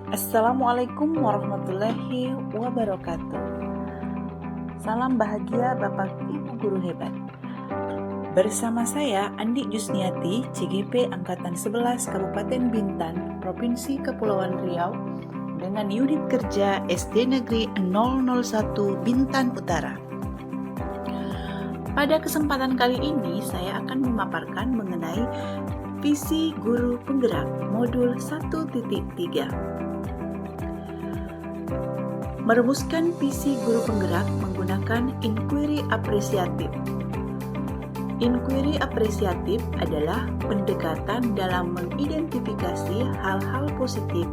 Assalamualaikum warahmatullahi wabarakatuh. Salam bahagia Bapak Ibu Guru hebat. Bersama saya Andi Jusniati, CGP Angkatan 11 Kabupaten Bintan, Provinsi Kepulauan Riau, dengan unit kerja SD Negeri 001 Bintan Utara. Pada kesempatan kali ini saya akan memaparkan mengenai visi guru penggerak modul 1.3. Merumuskan visi guru penggerak menggunakan inquiry apresiatif. Inquiry apresiatif adalah pendekatan dalam mengidentifikasi hal-hal positif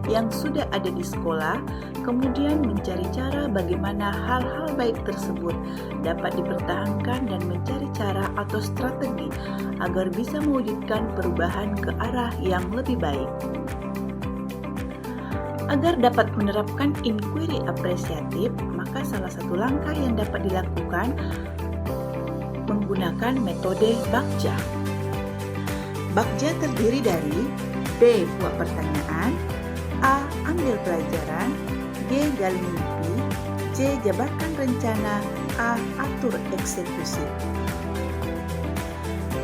yang sudah ada di sekolah, kemudian mencari cara bagaimana hal-hal baik tersebut dapat dipertahankan dan mencari cara atau strategi agar bisa mewujudkan perubahan ke arah yang lebih baik. Agar dapat menerapkan inquiry apresiatif, maka salah satu langkah yang dapat dilakukan menggunakan metode Bagja. Bagja terdiri dari B. Buat pertanyaan, A. Ambil pelajaran, G. Gali mimpi, C. Jabarkan rencana, A. Atur eksekusi.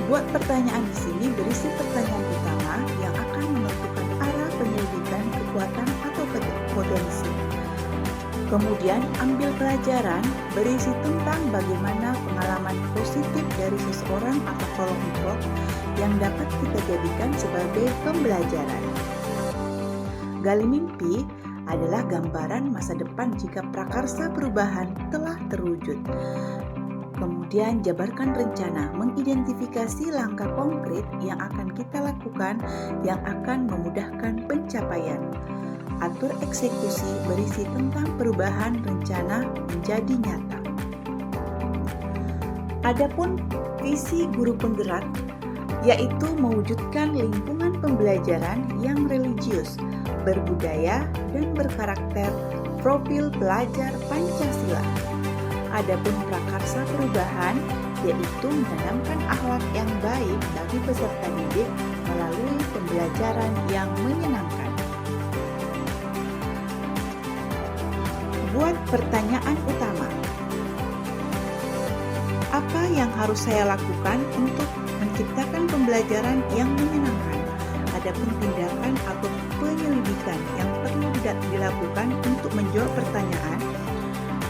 Buat pertanyaan di sini berisi pertanyaan utama yang akan menentukan arah penyelidikan kekuatan atau potensi. Kemudian ambil pelajaran berisi tentang bagaimana pengalaman positif dari seseorang atau kelompok yang dapat kita jadikan sebagai pembelajaran. Gali mimpi adalah gambaran masa depan jika prakarsa perubahan telah terwujud. Kemudian jabarkan rencana, mengidentifikasi langkah konkret yang akan kita lakukan yang akan memudahkan pencapaian. Atur eksekusi berisi tentang perubahan rencana menjadi nyata. Adapun visi guru penggerak yaitu mewujudkan lingkungan pembelajaran yang religius, berbudaya, dan berkarakter profil pelajar Pancasila. Adapun prakarsa perubahan yaitu menanamkan akhlak yang baik bagi peserta didik melalui pembelajaran yang menyenangkan. Buat pertanyaan utama. Apa yang harus saya lakukan untuk menciptakan pembelajaran yang menyenangkan? Adapun tindakan atau penyelidikan yang perlu dilakukan untuk menjawab pertanyaan.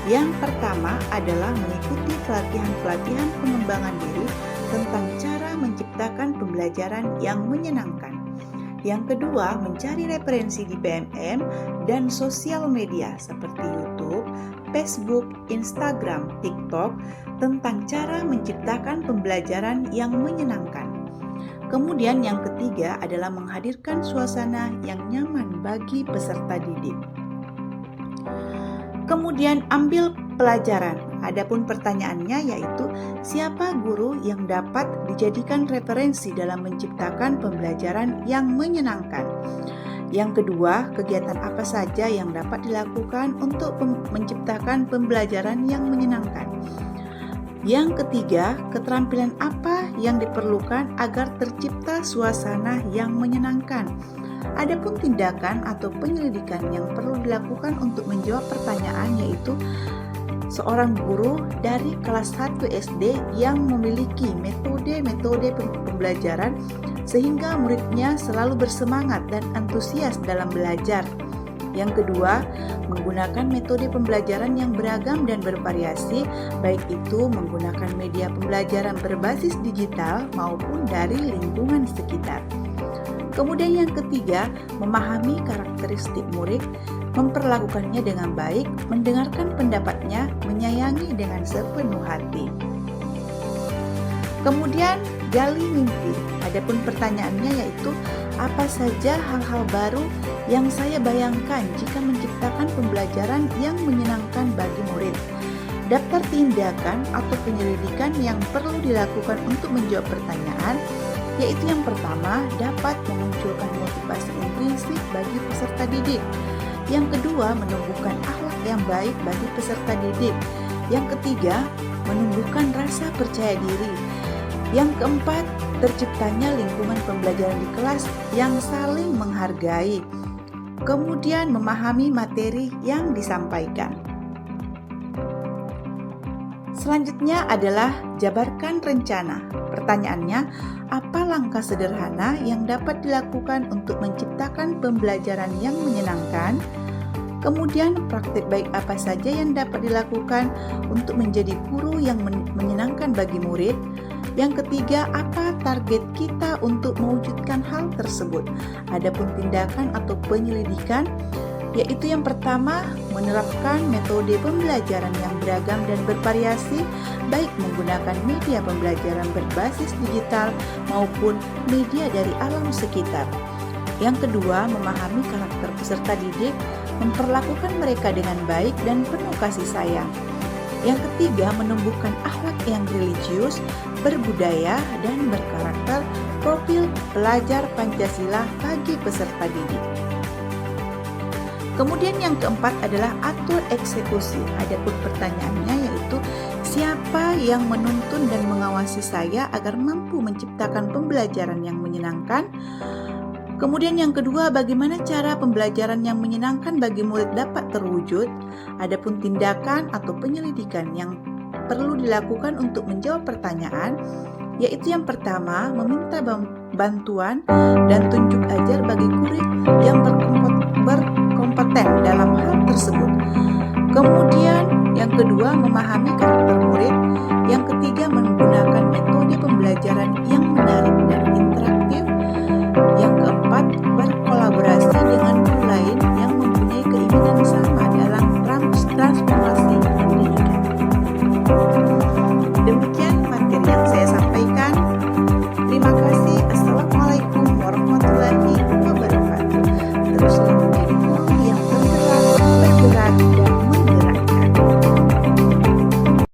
Yang pertama adalah mengikuti pelatihan-pelatihan pengembangan diri tentang cara menciptakan pembelajaran yang menyenangkan. Yang kedua, mencari referensi di BMM dan sosial media seperti YouTube, Facebook, Instagram, TikTok tentang cara menciptakan pembelajaran yang menyenangkan. Kemudian yang ketiga adalah menghadirkan suasana yang nyaman bagi peserta didik. Kemudian ambil pelajaran. Adapun pertanyaannya yaitu siapa guru yang dapat dijadikan referensi dalam menciptakan pembelajaran yang menyenangkan. Yang kedua, kegiatan apa saja yang dapat dilakukan untuk menciptakan pembelajaran yang menyenangkan. Yang ketiga, keterampilan apa yang diperlukan agar tercipta suasana yang menyenangkan. Adapun tindakan atau penyelidikan yang perlu dilakukan untuk menjawab pertanyaan yaitu seorang guru dari kelas 1 SD yang memiliki metode-metode pembelajaran sehingga muridnya selalu bersemangat dan antusias dalam belajar. Yang kedua, menggunakan metode pembelajaran yang beragam dan bervariasi, baik itu menggunakan media pembelajaran berbasis digital maupun dari lingkungan sekitar. Kemudian yang ketiga, memahami karakteristik murid, memperlakukannya dengan baik, mendengarkan pendapatnya, menyayangi dengan sepenuh hati. Kemudian gali mimpi. Adapun pertanyaannya yaitu apa saja hal-hal baru yang saya bayangkan jika menciptakan pembelajaran yang menyenangkan bagi murid. Daftar tindakan atau penyelidikan yang perlu dilakukan untuk menjawab pertanyaan yaitu yang pertama, dapat memunculkan motivasi intrinsik bagi peserta didik. Yang kedua, menumbuhkan akhlak yang baik bagi peserta didik. Yang ketiga, menumbuhkan rasa percaya diri. Yang keempat, terciptanya lingkungan pembelajaran di kelas yang saling menghargai. Kemudian memahami materi yang disampaikan. Selanjutnya adalah jabarkan rencana. Pertanyaannya, apa langkah sederhana yang dapat dilakukan untuk menciptakan pembelajaran yang menyenangkan? Kemudian, praktik baik apa saja yang dapat dilakukan untuk menjadi guru yang menyenangkan bagi murid? Yang ketiga, apa target kita untuk mewujudkan hal tersebut? Adapun tindakan atau penyelidikan, yaitu yang pertama, menerapkan metode pembelajaran yang beragam dan bervariasi, baik menggunakan media pembelajaran berbasis digital maupun media dari alam sekitar. Yang kedua, memahami karakter peserta didik, memperlakukan mereka dengan baik dan penuh kasih sayang. Yang ketiga, menumbuhkan akhlak yang religius, berbudaya, dan berkarakter, profil pelajar Pancasila bagi peserta didik. Kemudian yang keempat adalah atur eksekusi. Adapun pertanyaannya yaitu, siapa yang menuntun dan mengawasi saya agar mampu menciptakan pembelajaran yang menyenangkan? Kemudian yang kedua, bagaimana cara pembelajaran yang menyenangkan bagi murid dapat terwujud? Adapun tindakan atau penyelidikan yang perlu dilakukan untuk menjawab pertanyaan, yaitu yang pertama, meminta bantuan dan tunjuk ajar bagi guru yang berkompeten dalam hal tersebut. Kemudian yang kedua, memahami